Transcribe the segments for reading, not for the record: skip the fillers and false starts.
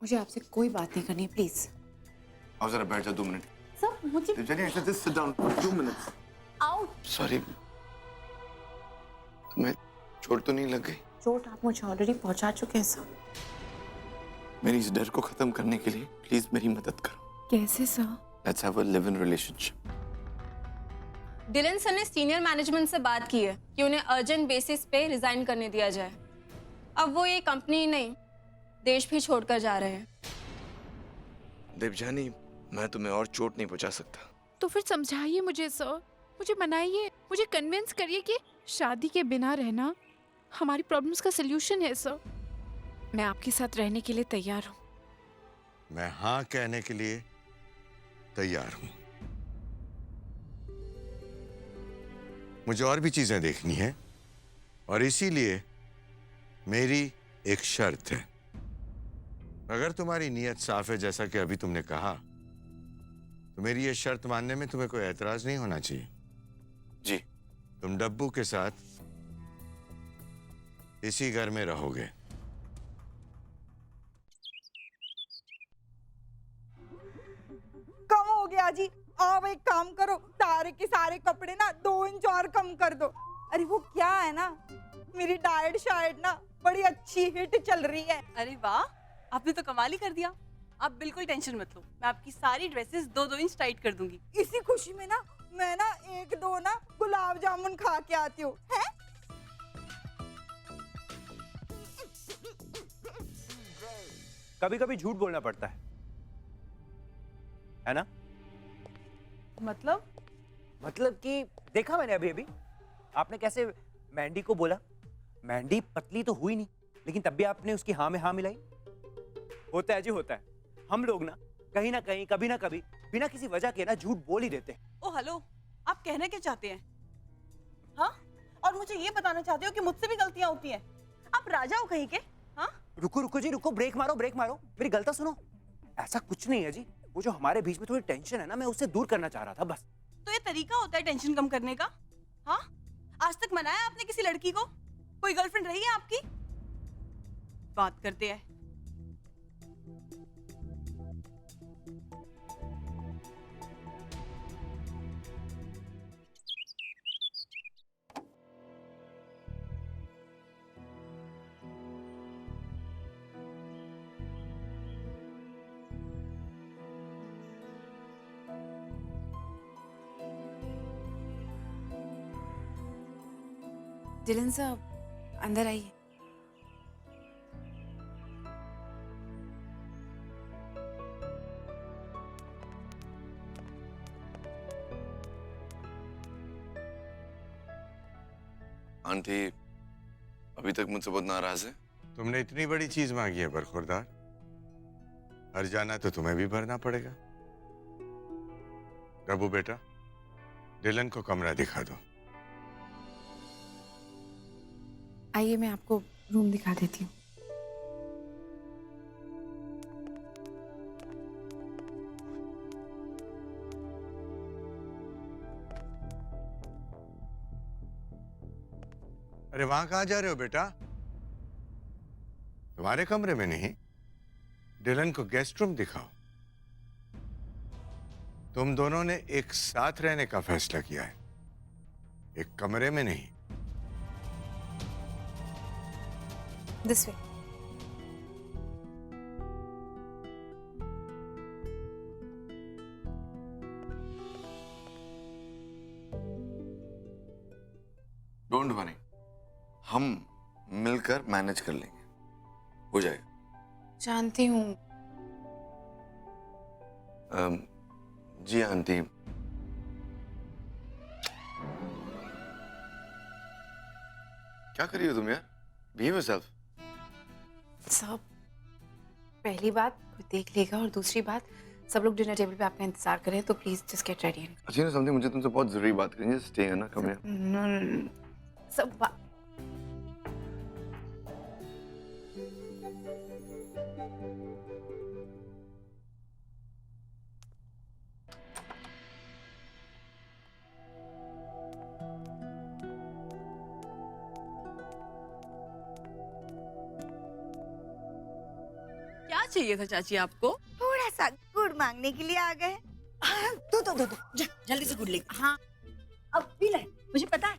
मुझे आपसे कोई बात नहीं करनी, प्लीज। आओ जरा बैठ जा 2 मिनट। सर मुझे Jenny, just sit down for 2 minutes. Out. Sorry, तुम्हें चोट तो नहीं लग गई? चोट आप मुझे ऑलरेडी पहुंचा चुके हैं सर। मेरी इस डर को खत्म करने के लिए प्लीज मेरी मदद करो। कैसे sir? Let's have a live in relationship. Dylan sir ने सीनियर मैनेजमेंट से बात की है कि उन्हें अर्जेंट बेसिस पे रिजाइन करने दिया जाए। अब वो ये कंपनी ही नहीं, देश भी छोड़कर जा रहे हैं। देवजानी, मैं तुम्हें और चोट नहीं पहुंचा सकता। तो फिर समझाइए मुझे सर, मुझे मनाइए, मुझे कन्विंस करिए कि शादी के बिना रहना हमारी प्रॉब्लम्स का सलूशन है सर। मैं आपके साथ रहने के लिए तैयार हूँ। मैं हाँ कहने के लिए तैयार हूं। मुझे और भी चीजें देखनी है और इसीलिए मेरी एक शर्त है। अगर तुम्हारी नीयत साफ है जैसा कि अभी तुमने कहा, तो मेरी ये शर्त मानने में तुम्हें कोई एतराज नहीं होना चाहिए। जी। तुम डब्बू के साथ इसी घर में रहोगे। कम हो गया जी। आप एक काम करो, सारे के सारे कपड़े ना 2 इंच और कम कर दो। अरे वो क्या है ना, मेरी डाइट शाइट ना बड़ी अच्छी हिट चल रही है। अरे वाह, आपने तो कमाल ही कर दिया। आप बिल्कुल टेंशन मत लो, मैं आपकी सारी ड्रेसेस 2-2 इंच टाइट कर दूंगी। इसी खुशी में ना मैं ना 1-2 ना गुलाब जामुन खा के आती हूँ। है कभी कभी झूठ बोलना पड़ता है ना? मतलब कि देखा मैंने अभी अभी आपने कैसे मैंडी को बोला। मैंडी पतली तो हुई नहीं, लेकिन तब भी आपने उसकी हाँ में हाँ मिलाई। होता है जी, होता है। हम लोग ना कहीं ना कहीं, कभी ना कभी, बिना किसी वजह के ना झूठ बोल ही देते हैं। ओ हेलो, आप कहना क्या चाहते हैं? हाँ, और मुझे ये बताना चाहते हो कि मुझसे भी गलतियां होती हैं? आप राजा हो कहीं के? हाँ, रुको रुको जी, रुको, ब्रेक मारो ब्रेक मारो, मेरी गलती सुनो। ऐसा कुछ नहीं है जी, वो जो हमारे बीच में थोड़ी टेंशन है ना, मैं उससे दूर करना चाह रहा था बस। तो ये तरीका होता है टेंशन कम करने का? हाँ, आज तक मनाया आपने किसी लड़की को? कोई गर्लफ्रेंड रही है आपकी? बात करते हैं। डिलन सर, अंदर आइए। आंटी अभी तक मुझसे बहुत नाराज है। तुमने इतनी बड़ी चीज मांगी है बरखुरदार, हर जाना तो तुम्हें भी भरना पड़ेगा। डब्बू बेटा, डिलन को कमरा दिखा दो। आइए, मैं आपको रूम दिखा देती हूँ। अरे वहां कहाँ जा रहे हो बेटा? तुम्हारे कमरे में नहीं, डिलन को गेस्ट रूम दिखाओ। तुम दोनों ने एक साथ रहने का फैसला किया है, एक कमरे में नहीं। This way. डोंट वरी, हम मिलकर मैनेज कर लेंगे, हो जाएगा। जानती हूँ। जी आंटी। क्या कर रही हो तुम यार? Behave yourself. सब पहली बात कोई देख लेगा, और दूसरी बात सब लोग डिनर टेबल पे आपका इंतजार करें, तो प्लीज जस्ट गेट रेडी। अच्छी ना समझी, मुझे तुमसे बहुत जरूरी बात करनी है। स्टे है ना, कम है। नो, सब चाहिए था चाची आपको? थोड़ा सा गुड़ मांगने के लिए आ गए। दो जा, जल्दी से गुड़ ले। हाँ अब पी ले, मुझे पता है।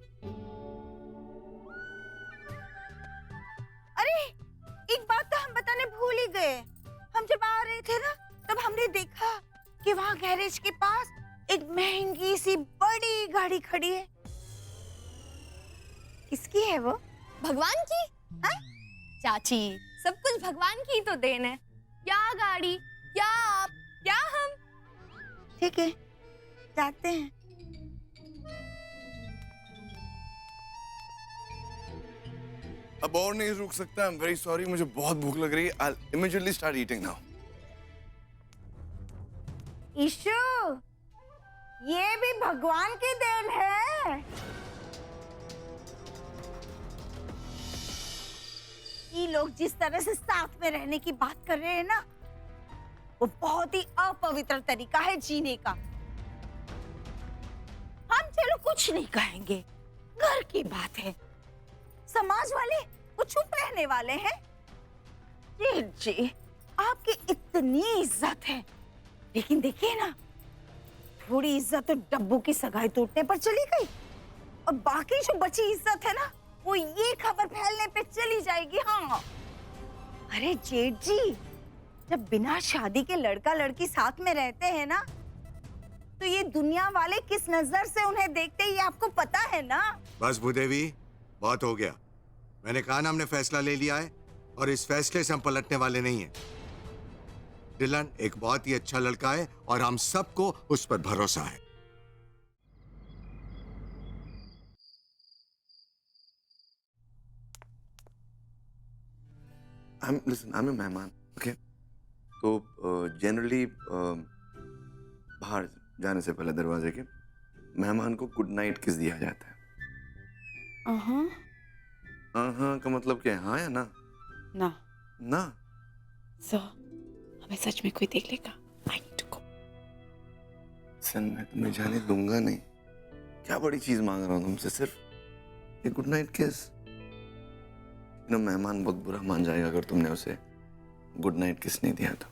अरे एक बात तो हम बताने भूल ही गए। हम जब आ रहे थे ना तब हमने देखा कि वहाँ गैरेज के पास एक महंगी सी बड़ी गाड़ी खड़ी है। किसकी है वो? भगवान की? हाँ? चाची, सब कुछ भगवान की ही तो देन है। क्या गाड़ी, क्या आप, क्या हम। ठीक है, जाते हैं। अब और नहीं रुक सकता। आई एम वेरी सॉरी, मुझे बहुत भूख लग रही है। I immediately start eating now. Ishu, ये भी भगवान की देन है। ये लोग जिस तरह से साथ में रहने की बात कर रहे हैं ना, वो बहुत ही अपवित्र तरीका है जीने का। हम चलो कुछ नहीं कहेंगे, घर की बात है। समाज वाले वो चुप रहने वाले हैं। जी, आपकी इतनी इज्जत है, लेकिन देखिए ना, थोड़ी इज्जत तो डब्बू की सगाई टूटने पर चली गई, और बाकी जो बची इज्जत है ना, वो ये खबर फैलने पे चली जाएगी। हाँ, अरे जेठ जी, जब बिना शादी के लड़का लड़की साथ में रहते हैं ना, तो ये दुनिया वाले किस नजर से उन्हें देखते हैं, ये आपको पता है ना। बस भूदेवी, बहुत हो गया। मैंने कहा ना, हमने फैसला ले लिया है और इस फैसले से हम पलटने वाले नहीं हैं। डिलन एक बहुत ही अच्छा लड़का है और हम सबको उस पर भरोसा है। Listen, I'm a मेहमान, okay? तो जनरली बाहर जाने से पहले दरवाजे के मेहमान को गुड नाइट किस दिया जाता है? हाँ का मतलब क्या है? हाँ या ना? ना। ना? सर, हमें सच में कोई देख लेगा। I need to go. सन, मैं तुम्हें जाने दूंगा नहीं। क्या बड़ी चीज मांग रहा हूँ तुमसे, सिर्फ एक गुड नाइट किस। मेहमान बहुत बुरा मान जाएगा अगर तुमने उसे गुड नाइट किस नहीं दिया तो।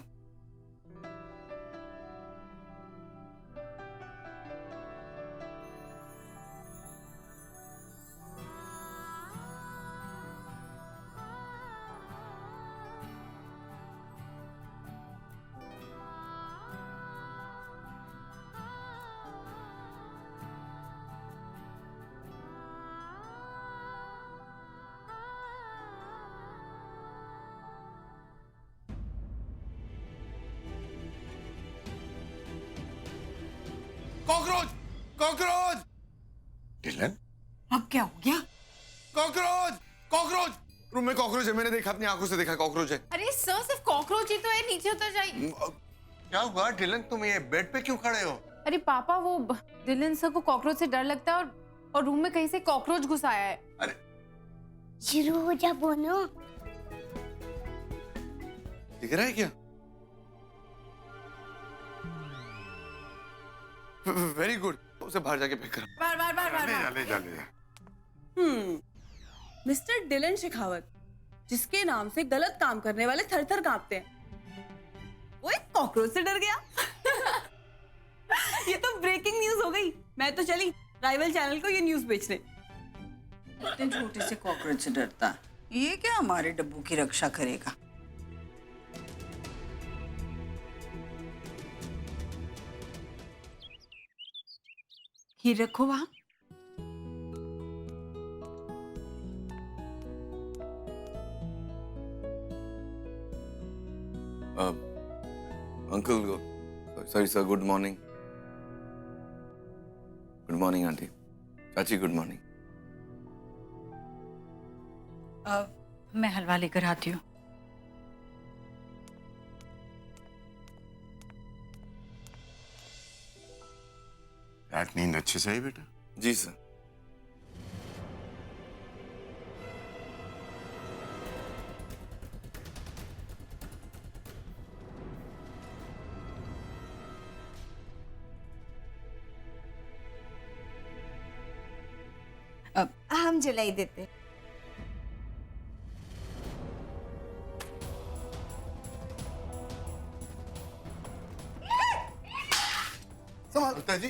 कॉकरोच! कॉकरोच! डिलन, अब क्या हो गया? कॉकरोच! कॉकरोच! रूम में कॉकरोच है, मैंने देखा, अपनी आंखों से देखा कॉकरोच है। अरे सर, सिर्फ कॉकरोच ही तो है, नीचे उतर जाइए। क्या हुआ डिलन, तुम ये बेड पे क्यों खड़े हो? अरे पापा, वो डिलन सर को कॉकरोच से डर लगता है और रूम में कहीं से कॉकरोच घुस आया है। अरे शुरू हो जा बोनो। दिख रहा है क्या? वेरी गुड, उसे बाहर जाके फेंक कर। ले जा। मिस्टर डिलन शेखावत, जिसके नाम से गलत काम करने वाले थर थर कांपते हैं, वो एक कॉकरोच से डर गया। ये तो ब्रेकिंग न्यूज हो गई। मैं तो चली राइवल चैनल को ये न्यूज बेचने। इतने छोटे से कॉकरोच से डरता है, ये क्या हमारे डब्बू की रक्षा करेगा? ये रखो वहां। Uncle, sorry sir, good morning. Good morning aunty. चाची गुड मॉर्निंग। मैं हलवा लेकर आती हूँ। रात नींद अच्छे से आई बेटा? जी सर। हम जलाई देते। संभाल जी।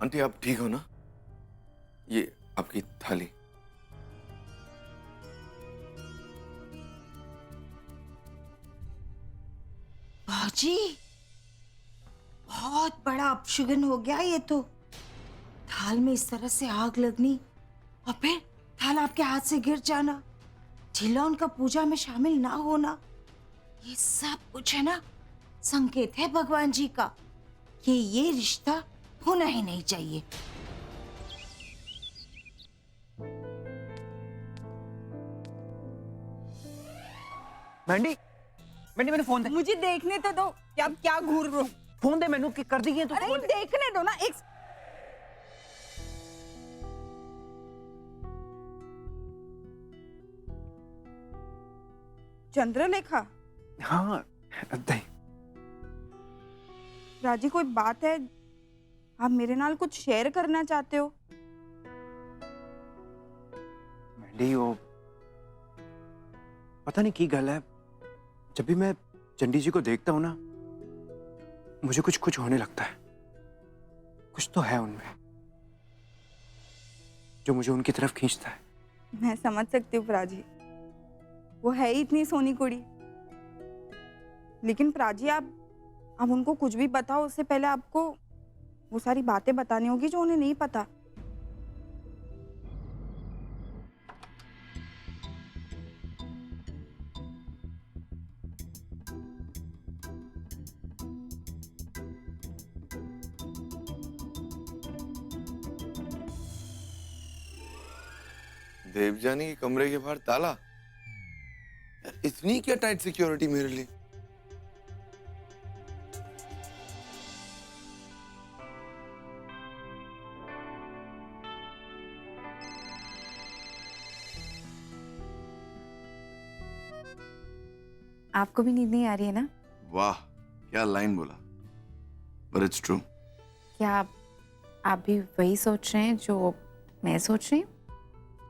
आंटी आप ठीक हो ना? ये आपकी थाली। बाजी, बहुत बड़ा अपशगुन हो गया ये तो। थाल में इस तरह से आग लगनी और फिर थाल आपके हाथ से गिर जाना, झिलौन का पूजा में शामिल ना होना, ये सब कुछ है ना संकेत है भगवान जी का कि ये रिश्ता होना ही नहीं चाहिए। मैंडी, मैंडी मैंने फोन दे। मुझे देखने तो दो, क्या क्या घूर रहे हो? फोन दे मैनू, कि कर दी है तो अरे फोन दे। देखने दो ना एक। चंद्रलेखा, हाँ दे। राजी कोई बात है? आप मेरे नाल कुछ शेयर करना चाहते हो? मैंडी वो पता नहीं की गल है, जब भी मैं चंडी जी को देखता हूँ ना, मुझे कुछ कुछ होने लगता है। कुछ तो है उनमें जो मुझे उनकी तरफ खींचता है। मैं समझ सकती हूँ प्राजी, वो है ही इतनी सोनी कुड़ी। लेकिन प्राजी आप उनको कुछ भी बताओ उससे पहले आपको वो सारी बातें बतानी होगी जो उन्हें नहीं पता। देवजानी के कमरे के बाहर ताला? यार इतनी क्या टाइट सिक्योरिटी मेरे लिए? आपको भी नींद नहीं आ रही है ना? वाह क्या लाइन बोला, but it's true। क्या आप भी वही सोच रहे हैं जो मैं सोच रही हूँ?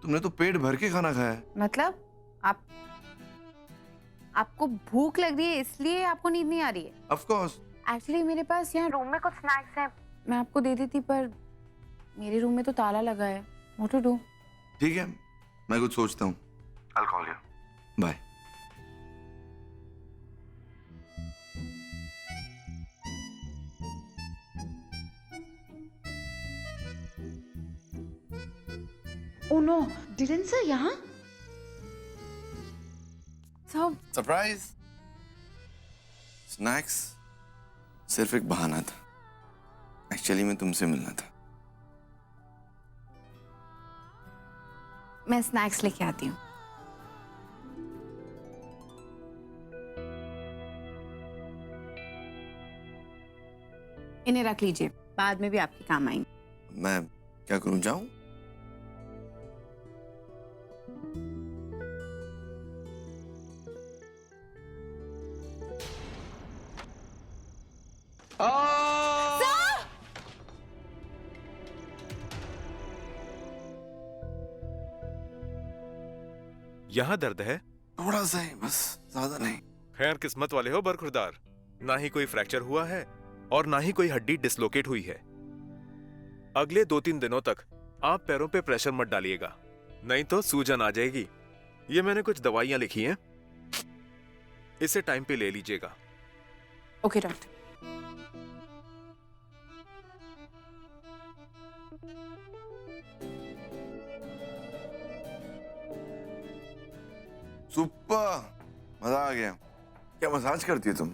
तुमने तो पेट भर के खाना खाया है। मतलब आपको भूख लग रही है इसलिए आपको नींद नहीं आ रही है? Of course। एक्चुअली मेरे पास यहाँ रूम में कुछ स्नैक्स हैं, मैं आपको दे देती, पर मेरे रूम में तो ताला लगा है। What to do? ठीक है, मैं कुछ सोचता हूँ। I'll call you। Bye। Oh no, Dylan sir यहाँ? सब सरप्राइज। स्नैक्स सिर्फ एक बहाना था, एक्चुअली मैं तुमसे मिलना था। मैं स्नैक्स लेके आती हूँ। इन्हें रख लीजिए, बाद में भी आपके काम आएंगे। मैं क्या करूं, जाऊं? यहाँ दर्द है? थोड़ा सा ही बस, ज्यादा नहीं। खैर किस्मत वाले हो बरखुरदार, ना ही कोई फ्रैक्चर हुआ है और ना ही कोई हड्डी डिसलोकेट हुई है। अगले 2-3 दिनों तक आप पैरों पे प्रेशर मत डालिएगा, नहीं तो सूजन आ जाएगी। ये मैंने कुछ दवाइयां लिखी हैं, इसे टाइम पे ले लीजिएगा। Okay doctor. सुपर, मजा आ गया। क्या मसाज करती हो तुम?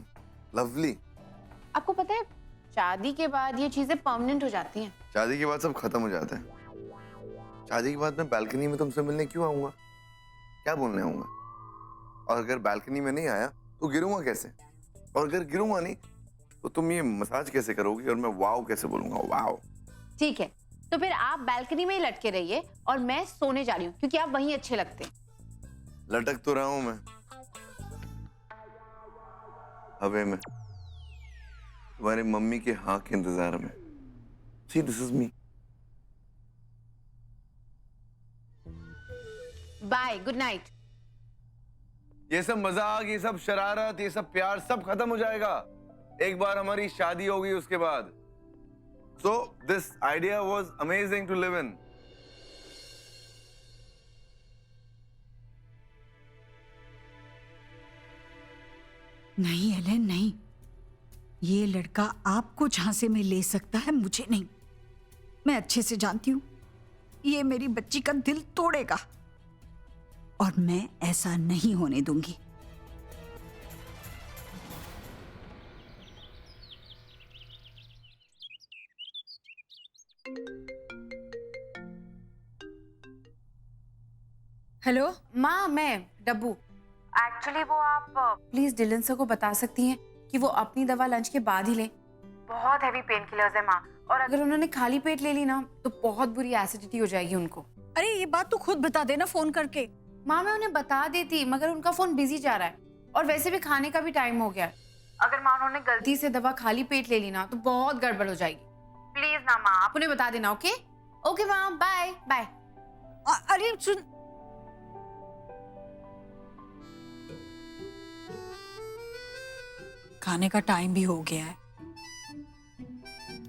लवली। आपको पता है शादी के बाद ये चीजें परमानेंट हो जाती हैं। शादी के बाद सब खत्म हो जाता है। शादी के बाद मैं बालकनी में तुमसे मिलने क्यों आऊंगा? क्या बोलने आऊंगा? और अगर बालकनी में नहीं आया तो गिरूंगा कैसे? और अगर गिरूंगा नहीं तो तुम ये मसाज कैसे करोगी और मैं वाव कैसे बोलूंगा? वाव। ठीक है, तो फिर आप बालकनी में ही लटके रहिए और मैं सोने जा रही हूँ क्योंकि आप वहीं अच्छे लगते हैं। लटक तो रहा हूं मैं हवे में, तुम्हारी मम्मी के हाँ के इंतजार में। See, this is me। Bye, good night. ये सब मजाक, ये सब शरारत, ये सब प्यार सब खत्म हो जाएगा एक बार हमारी शादी होगी उसके बाद। So this idea was amazing to live in. नहीं एलेन, नहीं। ये लड़का आपको झांसे में ले सकता है, मुझे नहीं। मैं अच्छे से जानती हूं ये मेरी बच्ची का दिल तोड़ेगा और मैं ऐसा नहीं होने दूंगी। हेलो माँ, मैं डब्बू। एक्चुअली वो आप प्लीज डिलन सर को बता सकती हैं कि वो अपनी दवा लंच के बाद ही लें। बहुत हैवी पेन किलर्स है माँ, और अगर उन्होंने खाली पेट ले ली ना तो बहुत बुरी एसिडिटी हो जाएगी उनको। अरे ये बात तो खुद बता देना फोन करके। माँ मैं उन्हें बता देती, मगर उनका फोन बिजी जा रहा है और वैसे भी खाने का भी टाइम हो गया है। अगर माँ उन्होंने गलती से दवा खाली पेट ले ली ना तो बहुत गड़बड़ हो जाएगी। प्लीज ना माँ, आप उन्हें बता देना। ओके ओके माँ, बाय बाय। अरे सुन, खाने का टाइम भी हो गया है।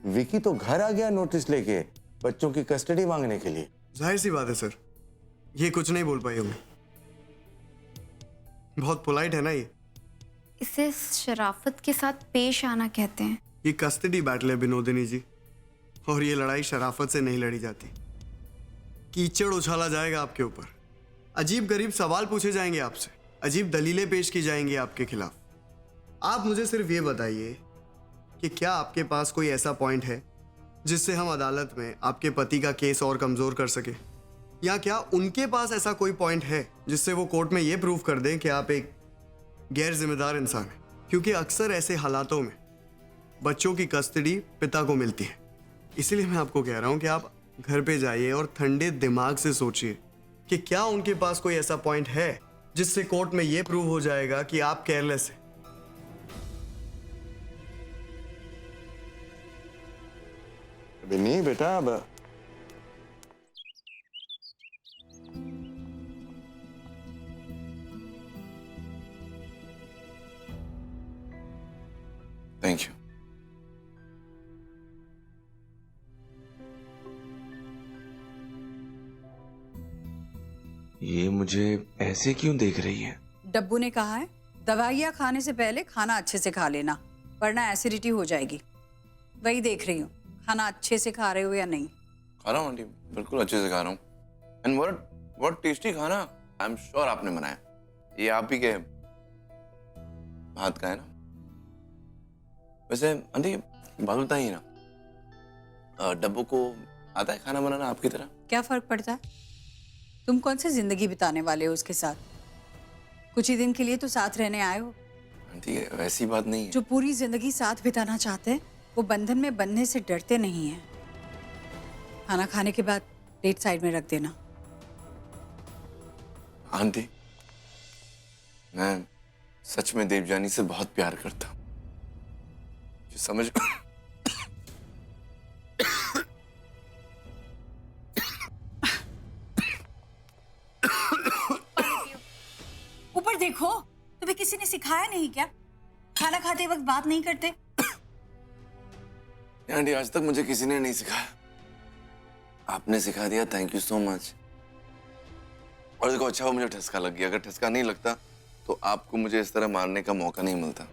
विकी तो घर आ गया नोटिस लेके बच्चों की कस्टडी मांगने के लिए। जाहिर सी बात है सर, ये कुछ नहीं बोल पाई हमें। बहुत पोलाइट है ना ये। इसे शराफत के साथ पेश आना कहते हैं। ये कस्टडी बैटल है विनोदिनी जी, और ये लड़ाई शराफत से नहीं लड़ी जाती। कीचड़ उछाला जाएगा आपके ऊपर, अजीब गरीब सवाल पूछे जाएंगे आपसे, अजीब दलीलें पेश की जाएंगी आपके खिलाफ। आप मुझे सिर्फ ये बताइए कि क्या आपके पास कोई ऐसा पॉइंट है जिससे हम अदालत में आपके पति का केस और कमजोर कर सके, या क्या उनके पास ऐसा कोई पॉइंट है जिससे वो कोर्ट में ये प्रूव कर दें कि आप एक गैर जिम्मेदार इंसान हैं। क्योंकि अक्सर ऐसे हालातों में बच्चों की कस्टडी पिता को मिलती है। इसीलिए मैं आपको कह रहा हूं कि आप घर पे जाइए और ठंडे दिमाग से सोचिए कि क्या उनके पास कोई ऐसा पॉइंट है जिससे कोर्ट में यह प्रूव हो जाएगा कि आप केयरलेस हैं। अभी नहीं बेटा, अब थैंक यू। ये मुझे ऐसे क्यों देख रही है? डब्बू ने कहा है दवाइयाँ खाने से पहले खाना अच्छे से खा लेना, वरना एसिडिटी हो जाएगी। वही देख रही हूँ, खाना अच्छे से खा रहे हो या नहीं। खा रहा हूँ आंटी, बिल्कुल अच्छे से खा रहा हूँ। एंड व्हाट टेस्टी खाना। आई एम श्योर आपने बनाया। ये आप ही के हाथ का है ना? वैसे आंटी बात बताइए ना, डब्बू को आता है खाना बनाना आपकी तरह? क्या फर्क पड़ता है? तुम कौन सी जिंदगी बिताने वाले हो उसके साथ? कुछ ही दिन के लिए तो साथ रहने आए हो। आंटी वैसी बात नहीं है। जो पूरी जिंदगी साथ बिताना चाहते हैं वो बंधन में बंधने से डरते नहीं हैं। खाना खाने के बाद प्लेट साइड में रख देना। आंटी मैं सच में देवजानी से बहुत प्यार करता हूँ। जो समझ ऊपर देखो, तुम्हें किसी ने सिखाया नहीं क्या? खाना खाते वक्त बात नहीं करते? आंटी आज तक मुझे किसी ने नहीं सिखाया, आपने सिखा दिया। Thank you so much. और देखो अच्छा वो मुझे ठसका लग गया। अगर ठसका नहीं लगता तो आपको मुझे इस तरह मारने का मौका नहीं मिलता।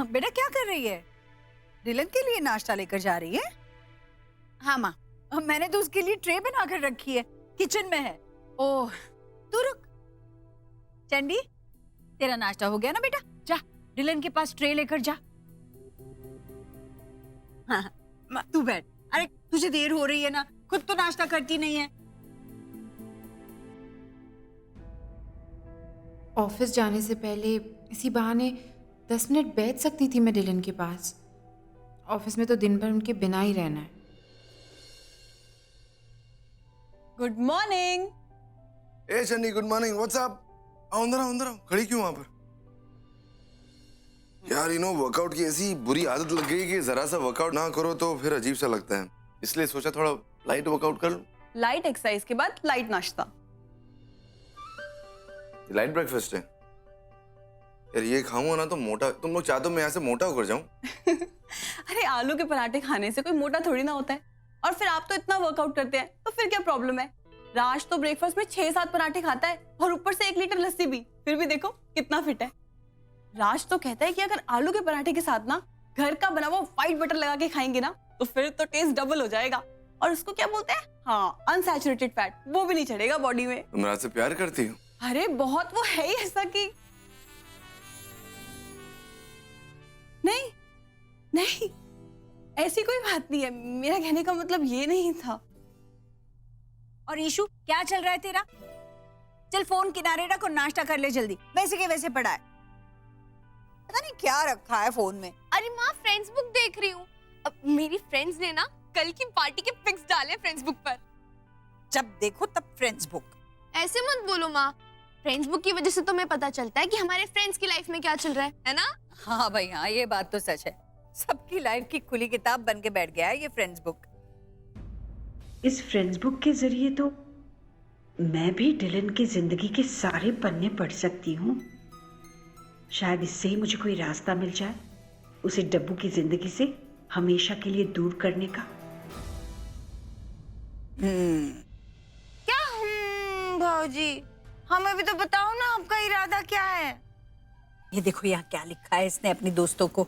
बेटा क्या कर रही है? डिलन के लिए नाश्ता लेकर जा रही है? हाँ माँ। मैंने तो उसके लिए ट्रे बना कर रखी है, किचन में है। ओह तू रुक। चंडी, तेरा नाश्ता हो गया ना बेटा? जा डिलन के पास ट्रे लेकर जा। हाँ, तू बैठ। अरे तुझे देर हो रही है ना, खुद तो नाश्ता करती नहीं है। ऑफिस जाने से पहले इसी बहाने 10 मिनट बैठ सकती थी मैं डिलन के पास। ऑफिस में तो दिन भर उनके बिना ही रहना है। Good morning. ए Channi, good morning. What's up? आओ अंदर आओ, अंदर आओ। खड़ी क्यों वहां पर? यार वर्कआउट की ऐसी बुरी आदत लग गई कि जरा सा वर्कआउट ना करो तो फिर अजीब सा लगता है, इसलिए सोचा थोड़ा लाइट वर्कआउट कर लूं। लाइट एक्सरसाइज के बाद लाइट नाश्ता। लाइट ब्रेकफास्ट है यार, ये खाऊंगा ना तो मोटा, तुम लोग चाहते हो मैं यहाँ से मोटा होकर जाऊं? अरे आलू के पराठे खाने से कोई मोटा थोड़ी ना होता है। और फिर आप तो इतना वर्कआउट करते हैं तो फिर क्या प्रॉब्लम है? राज तो ब्रेकफास्ट में 6-7 पराठे खाता है और ऊपर से 1 लीटर लस्सी भी, फिर भी देखो कितना फिट है। राज तो कहता है कि अगर आलू के पराठे के साथ ना घर का बना हुआ व्हाइट बटर लगा के खाएंगे ना तो फिर तो टेस्ट डबल हो जाएगा। और उसको क्या बोलते हैं, हाँ, अनसैचुरेटेड फैट, वो भी नहीं चढ़ेगा बॉडी में। तुम राज से प्यार करती हो? अरे बहुत, वो है ही ऐसा कि नहीं नहीं, ऐसी कोई बात नहीं है, मेरा कहने का मतलब ये नहीं था। और ईशु, क्या चल रहा है तेरा? चल फोन किनारे रख और नाश्ता कर ले जल्दी, वैसे के वैसे पड़ा है। पता नहीं क्या रखा है फोन में। अरे माँ, फ्रेंड्स बुक देख रही हूँ। अब मेरी फ्रेंड्स ने ना कल की पार्टी के पिक्स डाले फ्रेंड्स बुक पर। जब देखो तब फ्रेंड्स बुक। ऐसे मत बोलो माँ, फ्रेंड्स बुक की वजह से तो हमें पता चलता है कि हमारे फ्रेंड्स की लाइफ में क्या चल रहा है ना? हाँ भाई हाँ, ये बात तो सच है। सबकी लाइफ की खुली किताब बन के बैठ गया है ये फ्रेंड्स बुक। इस फ्रेंड्स बुक के जरिए तो मैं भी डिलन की जिंदगी के सारे पन्ने पढ़ सकती हूँ। शायद इससे ही मुझे कोई रास्ता मिल जाए उसे डब्बू की जिंदगी से हमेशा के लिए दूर करने का। क्या भाजी, हमें भी तो बताओ ना आपका इरादा क्या है। ये देखो यहाँ क्या लिखा है इसने अपनी दोस्तों को।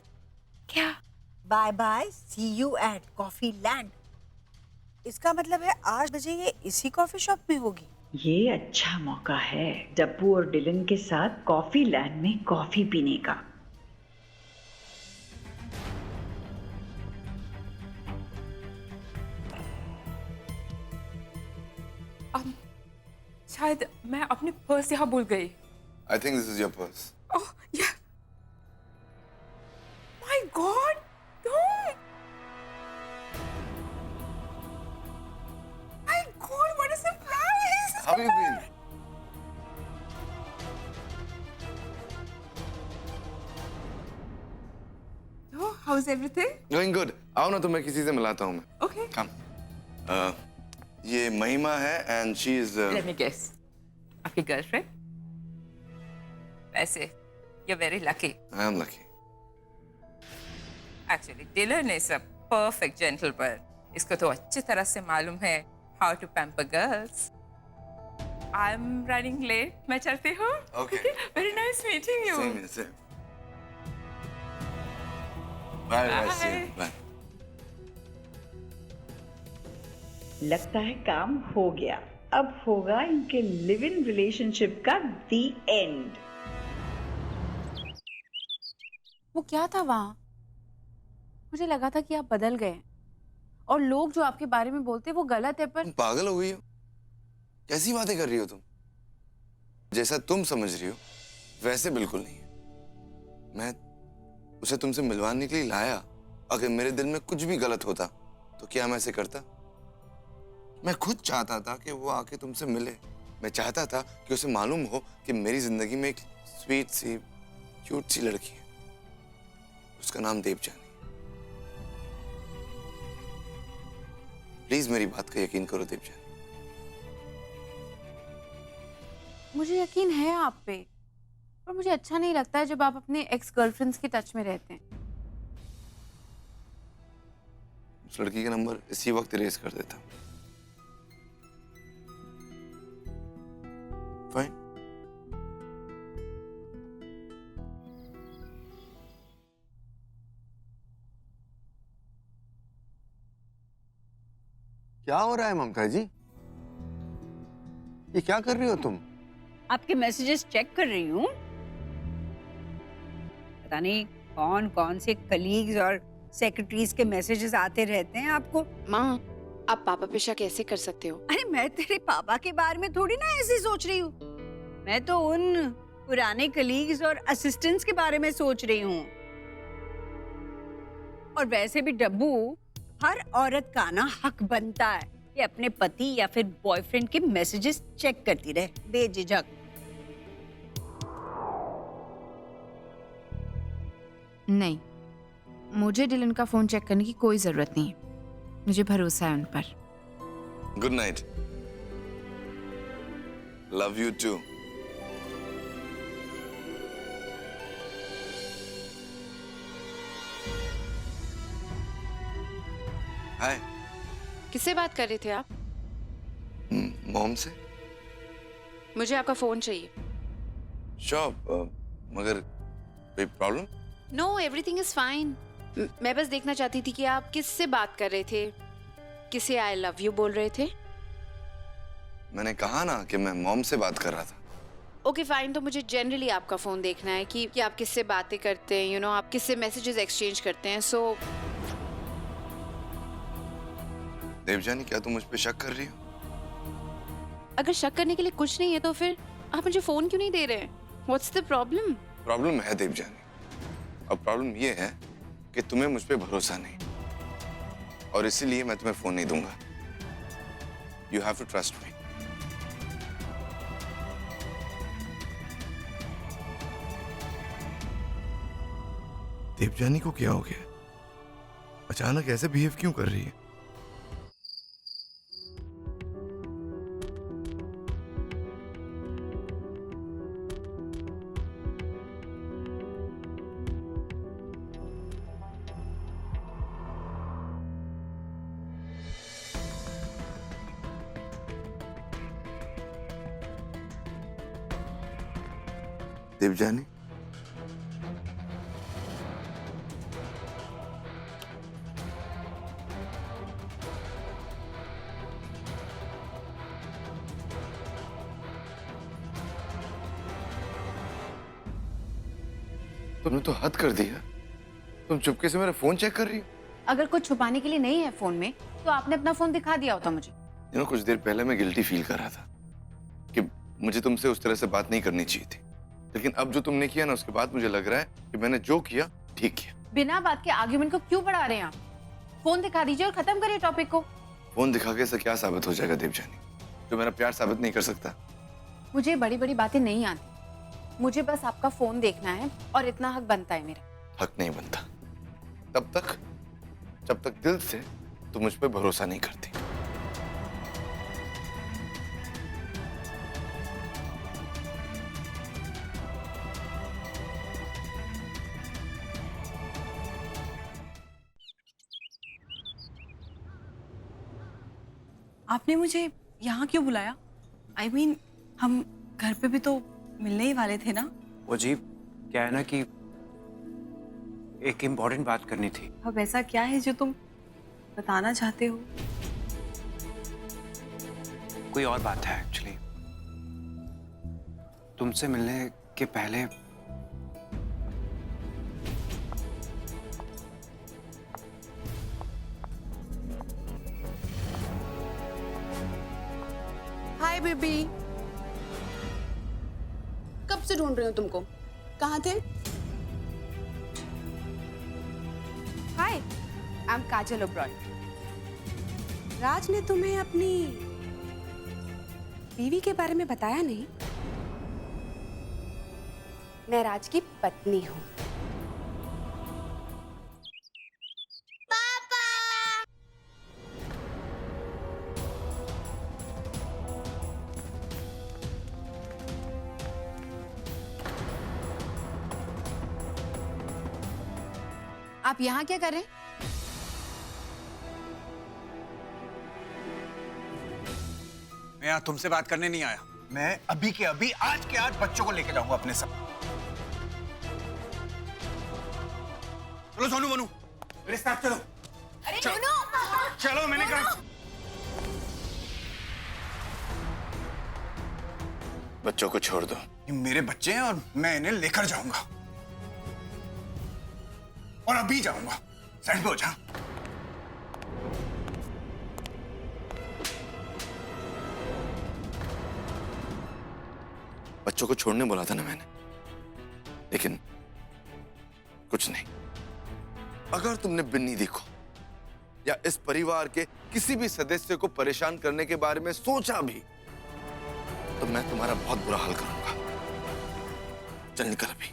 क्या? Bye bye, see you at coffee land. इसका मतलब है 8 बजे ये इसी कॉफी शॉप में होगी। ये अच्छा मौका है डब्बू और डिलन के साथ कॉफी लैंड में कॉफी पीने का। शायद मैं अपने पर्स यहाँ भूल गई। I think this is your purse. Oh, yeah. My God, don't. My God, what a surprise! How have you been? Oh, how's everything? Going good. आओ ना, तुम्हें किसी से मिलाता हूँ मैं। Okay. Come. ये महिमा है and she is. Let me guess. आपकी गर्लफ्रेंड? वैसे, you're very lucky. I am lucky. Actually, Dylan is a perfect gentleman. इसको तो अच्छी तरह से मालूम है how to pamper girls. I'm running late. मैं चलती हूँ. Okay. Very nice meeting you. Same here, same. Bye, bye. See you. Bye. लगता है काम हो गया। अब होगा इनके लिव इन रिलेशनशिप का दी एंड। वो क्या था वहाँ? मुझे लगा था कि आप बदल गए और लोग जो आपके बारे में बोलते वो गलत है, पर तुम पागल हो गई हो? कैसी बातें कर रही हो तुम? जैसा तुम समझ रही हो वैसे बिल्कुल नहीं है। मैं उसे तुमसे मिलवाने के लिए लाया। अगर मेरे दिल में कुछ भी गलत होता तो क्या मैं ऐसे करता? मैं खुद चाहता था कि वो आके तुमसे मिले। मैं चाहता था कि उसे मालूम हो कि मेरी जिंदगी में एक स्वीट सी, क्यूट सी लड़की है। उसका नाम देवजानी। प्लीज मेरी बात का यकीन करो देवजानी। मुझे यकीन है आप पे, पर मुझे अच्छा नहीं लगता है जब आप अपने एक्स गर्लफ्रेंड्स के टच में रहते हैं। उस लड़की का नंबर इसी वक्त इरेज कर देता। फाइन। क्या हो रहा है ममता जी? ये क्या कर रही हो तुम? आपके मैसेजेस चेक कर रही हूँ। पता नहीं कौन कौन से कलीग्स और सेक्रेटरीज के मैसेजेस आते रहते हैं आपको। माँ, आप पापा पे शक कैसे कर सकते हो? अरे मैं तेरे पापा के बारे में थोड़ी ना ऐसे सोच रही हूँ। मैं तो उन पुराने कलीग्स और असिस्टेंट्स के बारे में सोच रही हूँ। और वैसे भी डब्बू, हर औरत का ना हक बनता है कि अपने पति या फिर बॉयफ्रेंड के मैसेजेस चेक करती रहे बेझिझक। नहीं, मुझे डिलन का फोन चेक करने की कोई जरूरत नहीं है। मुझे भरोसा है उन पर। Good night. Love you too. Hi. किससे बात कर रहे थे आप? मॉम से। मुझे आपका फोन चाहिए। श्योर, मगर कोई problem? No, everything is fine. मैं बस देखना चाहती थी कि आप किससे बात कर रहे थे, किसे आई लव यू बोल रहे थे। मैंने कहा ना कि मैं मॉम से बात कर रहा था। ओके फाइन, तो मुझे जनरली आपका फोन देखना है कि आप किससे बातें करते हैं, आप किससे मैसेजेस एक्सचेंज करते हैं। सो देवजानी, क्या तुम मुझ पे शक कर रही हो? अगर शक करने के लिए कुछ नहीं है तो फिर आप मुझे फोन क्यों नहीं दे रहे हैं? What's the problem? प्रॉब्लम है देवजानी, और प्रॉब्लम ये है कि तुम्हें मुझ पे भरोसा नहीं, और इसीलिए मैं तुम्हें फोन नहीं दूंगा। You have to trust me. Devjani को क्या हो गया? अचानक ऐसे बिहेव क्यों कर रही है? देवजानी, तुमने तो हद कर दिया। तुम चुपके से मेरा फोन चेक कर रही हो। अगर कुछ छुपाने के लिए नहीं है फोन में तो आपने अपना फोन दिखा दिया होता मुझे। कुछ देर पहले मैं गिल्टी फील कर रहा था कि मुझे तुमसे उस तरह से बात नहीं करनी चाहिए थी, लेकिन अब जो तुमने किया ना, उसके बाद मुझे लग रहा है कि मैंने जो किया ठीक किया। बिना बात के आर्ग्यूमेंट को क्यों बढ़ा रहे हैं आप? फोन दिखा दीजिए और खत्म करिए टॉपिक को। फोन दिखा के से क्या साबित हो जाएगा देवजानी? जो मेरा प्यार साबित नहीं कर सकता। मुझे बड़ी बड़ी बातें नहीं आती, मुझे बस आपका फोन देखना है और इतना हक बनता है मेरा। हक नहीं बनता तब तक जब तक दिल से तुम मुझ पे भरोसा नहीं करती। आपने मुझे यहाँ क्यों बुलाया? I mean, हम घर पे भी तो मिलने ही वाले थे ना? वो जी, क्या है ना कि एक इम्पोर्टेंट बात करनी थी। अब ऐसा क्या है जो तुम बताना चाहते हो? कोई और बात है एक्चुअली। तुमसे मिलने के पहले हाय बेबी, कब से ढूंढ रही हूँ तुमको। कहाँ थे? हाय, आई एम काजल ओबरॉय। राज ने तुम्हें अपनी बीवी के बारे में बताया नहीं? मैं राज की पत्नी हूँ। आप यहाँ क्या कर रहे हैं? मैं यहाँ तुमसे बात करने नहीं आया। मैं अभी के अभी, आज के आज बच्चों को लेके जाऊंगा अपने साथ। चलो सोनू बनू, मेरे साथ चलो। अरे चलो, चलो मैंने कहा। बच्चों को छोड़ दो। ये मेरे बच्चे हैं और मैं इन्हें लेकर जाऊंगा, और अभी जाऊंगा। साइड पे हो जा। बच्चों को छोड़ने बोला था ना मैंने, लेकिन कुछ नहीं। अगर तुमने बिन्नी दी को या इस परिवार के किसी भी सदस्य को परेशान करने के बारे में सोचा भी, तो मैं तुम्हारा बहुत बुरा हाल करूंगा। चल निकल अभी।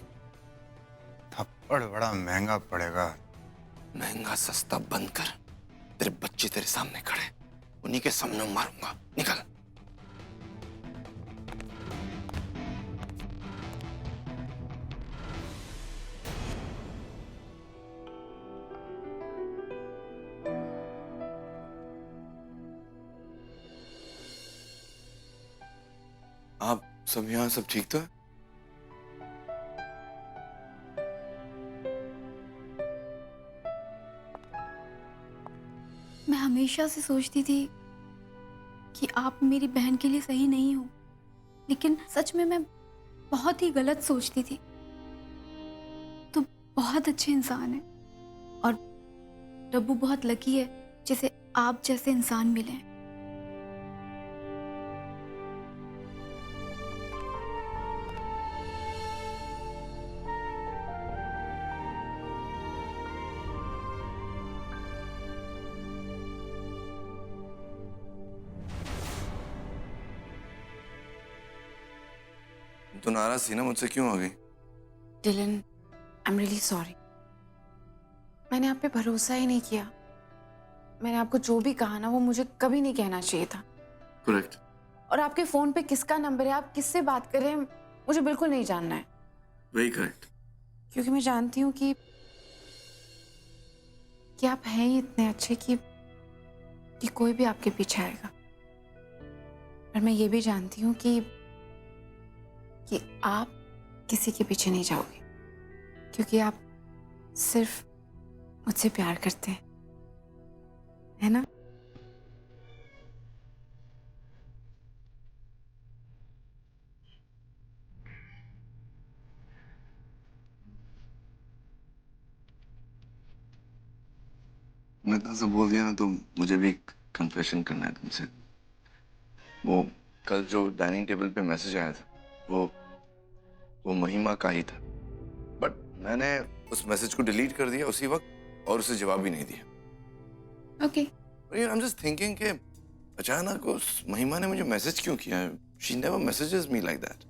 थप्पड़ बड़ा महंगा पड़ेगा। महंगा सस्ता बंद कर। तेरे बच्चे तेरे सामने खड़े, उन्हीं के सामने मारूंगा। निकल। आप सब यहाँ सब ठीक तो है? मैं हमेशा से सोचती थी कि आप मेरी बहन के लिए सही नहीं हो, लेकिन सच में मैं बहुत ही गलत सोचती थी। तो बहुत अच्छे इंसान है और डब्बू बहुत लकी है जिसे आप जैसे इंसान मिले हैं। तो नाराज थी ना मुझसे, क्यों आ गई? Dylan, I am really sorry. मैंने आप पे भरोसा ही नहीं किया। मैंने आपको जो भी कहा ना वो मुझे कभी नहीं कहना चाहिए था। करेक्ट। और आपके फोन पे किसका नंबर है, आप किससे बात कर रहे हैं, मुझे बिल्कुल नहीं जानना है। वही करेक्ट। क्योंकि मैं जानती हूँ कि आप हैं ही इतने अच्छे कि कोई भी आपके पीछे आएगा। और मैं ये भी जानती हूँ कि आप किसी के पीछे नहीं जाओगे, क्योंकि आप सिर्फ मुझसे प्यार करते हैं, है ना? मैं इतना सब बोल दिया ना, तो मुझे भी कन्फेशन करना है तुमसे। वो कल जो डाइनिंग टेबल पे मैसेज आया था वो महिमा का ही था, बट मैंने उस मैसेज को डिलीट कर दिया उसी वक्त और उसे जवाब भी नहीं दिया। Okay. I am just thinking कि अचानक उस महिमा ने मुझे मैसेज क्यों किया है? She never messages me like that.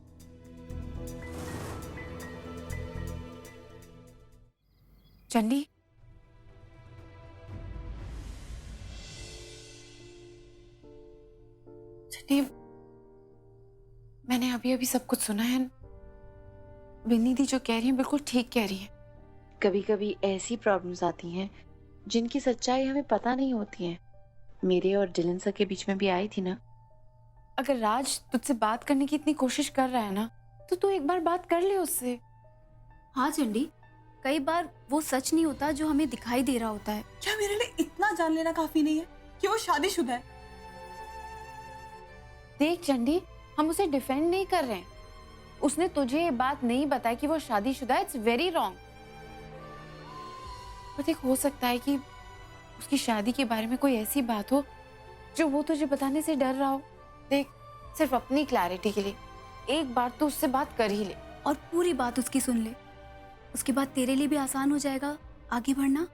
Chandi, मैंने अभी सब कुछ सुना है। विन्नी दी जो कह रही है बिल्कुल ठीक कह रही है। कभी कभी ऐसी प्रॉब्लम्स आती हैं जिनकी सच्चाई हमें पता नहीं होती है। मेरे और डिलन सर के बीच में भी आई थी ना। अगर राज तुझसे बात करने की इतनी कोशिश कर रहा है ना, तो तू एक बार बात कर ले उससे। हाँ चंडी, कई बार वो सच नहीं होता जो हमें दिखाई दे रहा होता है। क्या मेरे लिए इतना जान लेना काफी नहीं है कि वो शादीशुदा है? देख चंडी, हम उसे डिफेंड नहीं कर रहे हैं। उसने तुझे ये बात नहीं बताई कि वो शादीशुदा है। It's very wrong. पर देख, हो सकता है कि उसकी शादी के बारे में कोई ऐसी बात हो जो वो तुझे बताने से डर रहा हो। देख, सिर्फ अपनी क्लैरिटी के लिए एक बार तो उससे बात कर ही ले और पूरी बात उसकी सुन ले। उसके बाद तेरे लिए भी आसान हो जाएगा आगे बढ़ना।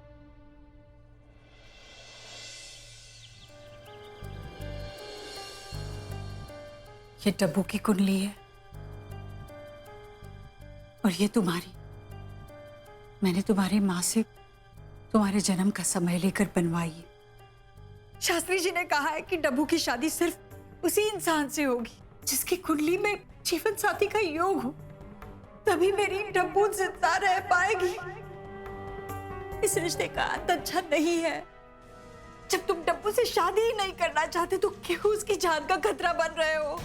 ये डब्बू की कुंडली है और ये तुम्हारी। मैंने तुम्हारी माँ से तुम्हारे जन्म का समय लेकर बनवाई है। शास्त्री जी ने कहा है कि डब्बू की शादी सिर्फ उसी इंसान से होगी जिसकी कुंडली में जीवन साथी का योग हो, तभी मेरी डब्बू जिंदा रह पाएगी। इस रिश्ते का अंत अच्छा नहीं है। जब तुम डब्बू से शादी ही नहीं करना चाहते तो क्यों उसकी जान का खतरा बन रहे हो?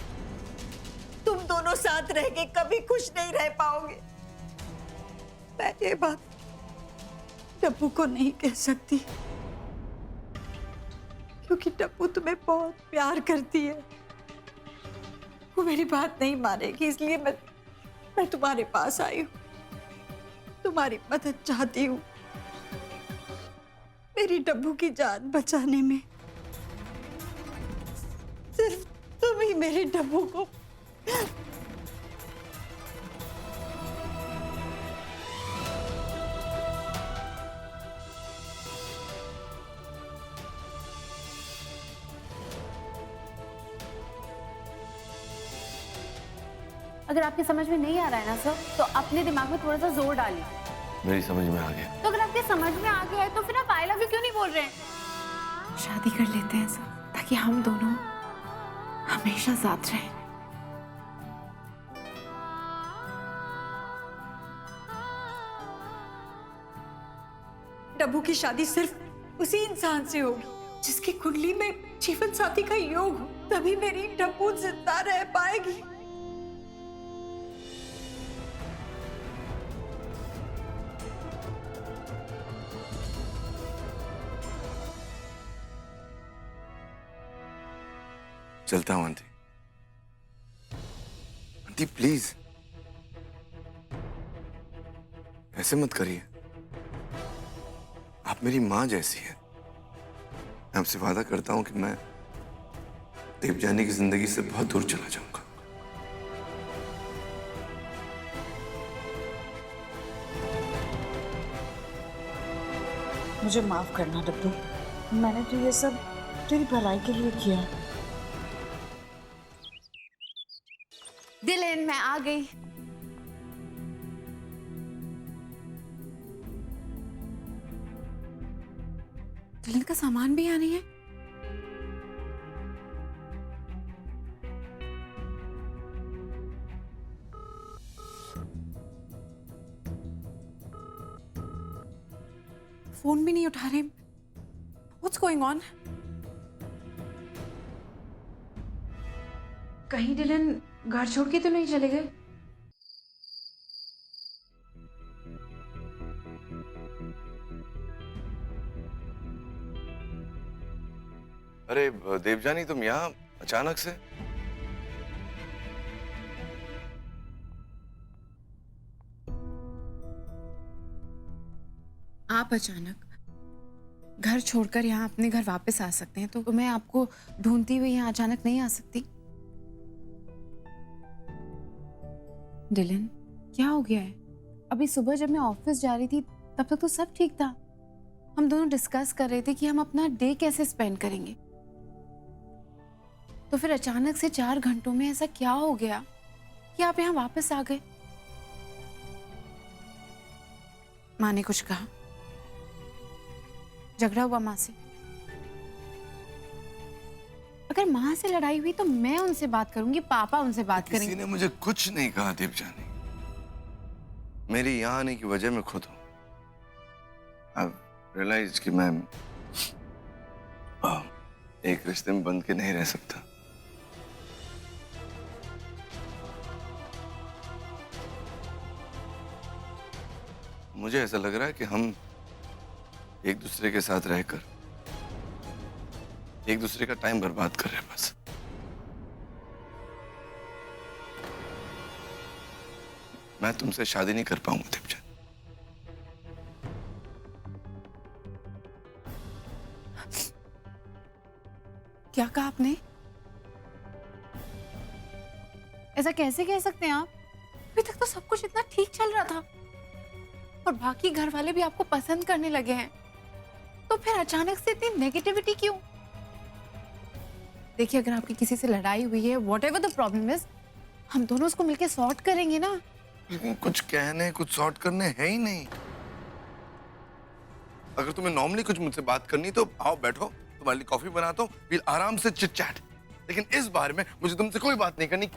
तुम दोनों साथ रह के कभी खुश नहीं रह पाओगे। मैं ये बात डब्बू को नहीं कह सकती क्योंकि डब्बू तुम्हें बहुत प्यार करती है। वो मेरी बात नहीं मानेगी, इसलिए मैं तुम्हारे पास आई हूँ। तुम्हारी मदद चाहती हूँ मेरी डब्बू की जान बचाने में। सिर्फ तुम ही मेरी डब्बू को अगर आपके समझ में नहीं आ रहा है ना सर, तो अपने दिमाग में थोड़ा सा जोर डालिए। मेरी समझ में आ गया। तो अगर आपके समझ में आ गया है तो फिर आप आई लव यू क्यों नहीं बोल रहे हैं? शादी कर लेते हैं सब, ताकि हम दोनों हमेशा साथ रहें। डब्बू की शादी सिर्फ उसी इंसान से होगी जिसकी कुंडली में जीवन साथी का योग हो, तभी मेरी डब्बू जिंदा रह पाएगी। चलता हूँ आंटी। आंटी प्लीज ऐसे मत करिए, आप मेरी माँ जैसी हैं। मैं आपसे वादा करता हूं कि मैं देवजानी की जिंदगी से बहुत दूर चला जाऊंगा। मुझे माफ करना डब्बू, मैंने तो ये सब तेरी भलाई के लिए किया। दिलेन, मैं आ गई। दिलेन का सामान भी यहाँ नहीं है। फोन भी नहीं उठा रहे। What's going on? कहीं डिलन घर छोड़ के तो नहीं चले गए? अरे देवजानी, तुम यहाँ अचानक से? आप अचानक घर छोड़कर यहाँ अपने घर वापस आ सकते हैं, तो मैं आपको ढूंढती हुई यहाँ अचानक नहीं आ सकती। डिलन, क्या हो गया है? अभी सुबह जब मैं ऑफिस जा रही थी तब तक तो सब ठीक था। हम दोनों डिस्कस कर रहे थे कि हम अपना डे कैसे स्पेंड करेंगे, तो फिर अचानक से 4 घंटों में ऐसा क्या हो गया कि आप यहाँ वापस आ गए? माँ ने कुछ कहा? झगड़ा हुआ माँ से? अगर माँ से लड़ाई हुई तो मैं उनसे बात करूंगी, पापा उनसे बात करेंगे। किसी ने मुझे कुछ नहीं कहा देवजानी। मेरी यहाँ आने की वजह मैं खुद हूँ। अब रियलाइज कि मैं एक रिश्ते में बंध के नहीं रह सकता। मुझे ऐसा लग रहा है कि हम एक दूसरे के साथ रहकर एक दूसरे का टाइम बर्बाद कर रहे हैं बस। मैं तुमसे शादी नहीं कर पाऊंगा देवजानी। क्या कहा आपने? ऐसा कैसे कह सकते हैं आप? अभी तक तो सब कुछ इतना ठीक चल रहा था और बाकी घर वाले भी आपको पसंद करने लगे हैं, तो फिर अचानक से इतनी नेगेटिविटी क्यों? देखिए, अगर आपकी किसी से लड़ाई हुई है, व्हाटएवर द प्रॉब्लम इज, हम दोनों उसको मिलके सॉर्ट करेंगे ना। लेकिन कुछ कहने, कुछ सॉर्ट करने है ही नहीं। अगर तुम्हें नॉर्मली कुछ मुझसे बात करनी तो आओ बैठो, तुम्हारे लिए कॉफी बनाता हूँ, फिर आराम से चिट चैट। लेकिन इस बारे में मुझे तुमसे कोई बात नहीं करनी।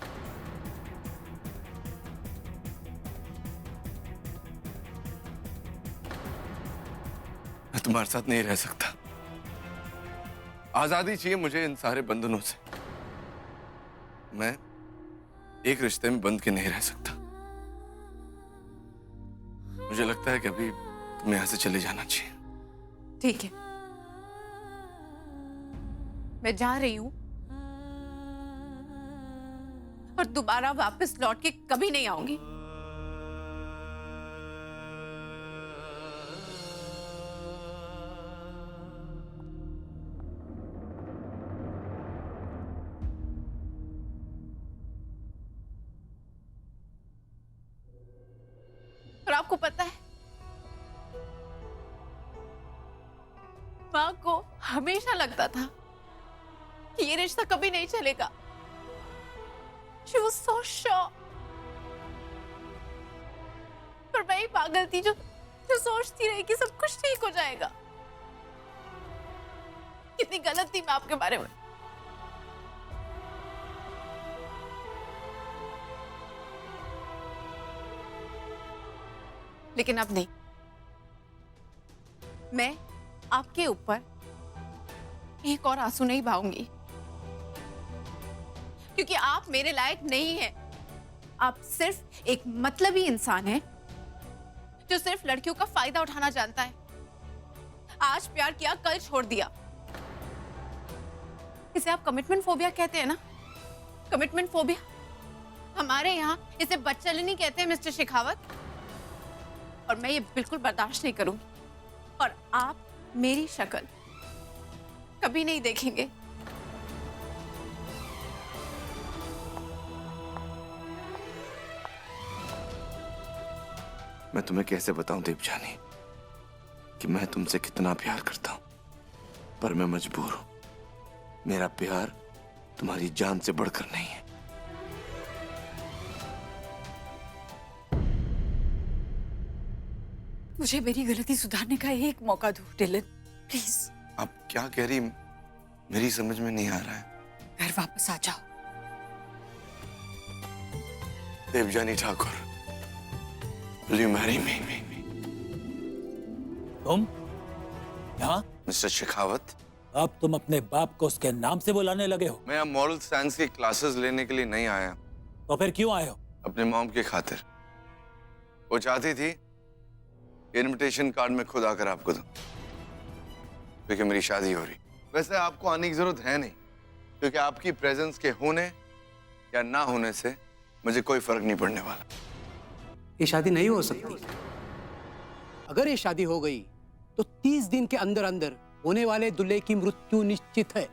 मैं तुम्हारे साथ नहीं रह सकता। आजादी चाहिए मुझे इन सारे बंधनों से। मैं एक रिश्ते में बंध के नहीं रह सकता। मुझे लगता है कि अभी तुम्हें यहां से चले जाना चाहिए। ठीक है, मैं जा रही हूं और दोबारा वापस लौट के कभी नहीं आऊंगी। और आपको पता है, माँ को हमेशा लगता था कि ये रिश्ता कभी नहीं चलेगा। She was so sure। पर मैं ही पागल थी जो तो सोचती रही कि सब कुछ ठीक हो जाएगा। कितनी गलत थी मैं आपके बारे में। लेकिन अब नहीं, मैं आपके ऊपर एक और आंसू नहीं बहाऊंगी, क्योंकि आप मेरे लायक नहीं हैं। आप सिर्फ एक मतलबी इंसान हैं जो सिर्फ लड़कियों का फायदा उठाना जानता है। आज प्यार किया, कल छोड़ दिया। इसे आप कमिटमेंट फोबिया कहते हैं ना? Commitment phobia. हमारे यहाँ इसे बदचलनी कहते हैं मिस्टर शेखावत, और मैं ये बिल्कुल बर्दाश्त नहीं करूंगी। और आप मेरी शक्ल कभी नहीं देखेंगे। मैं तुम्हें कैसे बताऊं देवजानी कि मैं तुमसे कितना प्यार करता हूं, पर मैं मजबूर हूं। मेरा प्यार तुम्हारी जान से बढ़कर नहीं है। मुझे मेरी गलती सुधारने का एक मौका दो डिलन, प्लीज। आप क्या कह रही, मेरी समझ में नहीं आ रहा है। घर वापस आ जाओ। Devyani Thakur, will you marry me? तुम यहाँ? मिस्टर शेखावत, अब तुम अपने बाप को उसके नाम से बुलाने लगे हो? मैं अब मॉरल साइंस की क्लासेस लेने के लिए नहीं आया। तो फिर क्यों आए हो? अपने मॉम की खातिर। वो चाहती थी इनविटेशन कार्ड में खुद आकर आपको दूं, क्योंकि मेरी शादी हो रही। वैसे आपको आने की जरूरत है नहीं, क्योंकि आपकी प्रेजेंस के होने या ना होने से मुझे कोई फर्क नहीं पड़ने वाला। ये शादी नहीं हो सकती। अगर ये शादी हो गई तो 30 दिन के अंदर अंदर होने वाले दूल्हे की मृत्यु निश्चित है।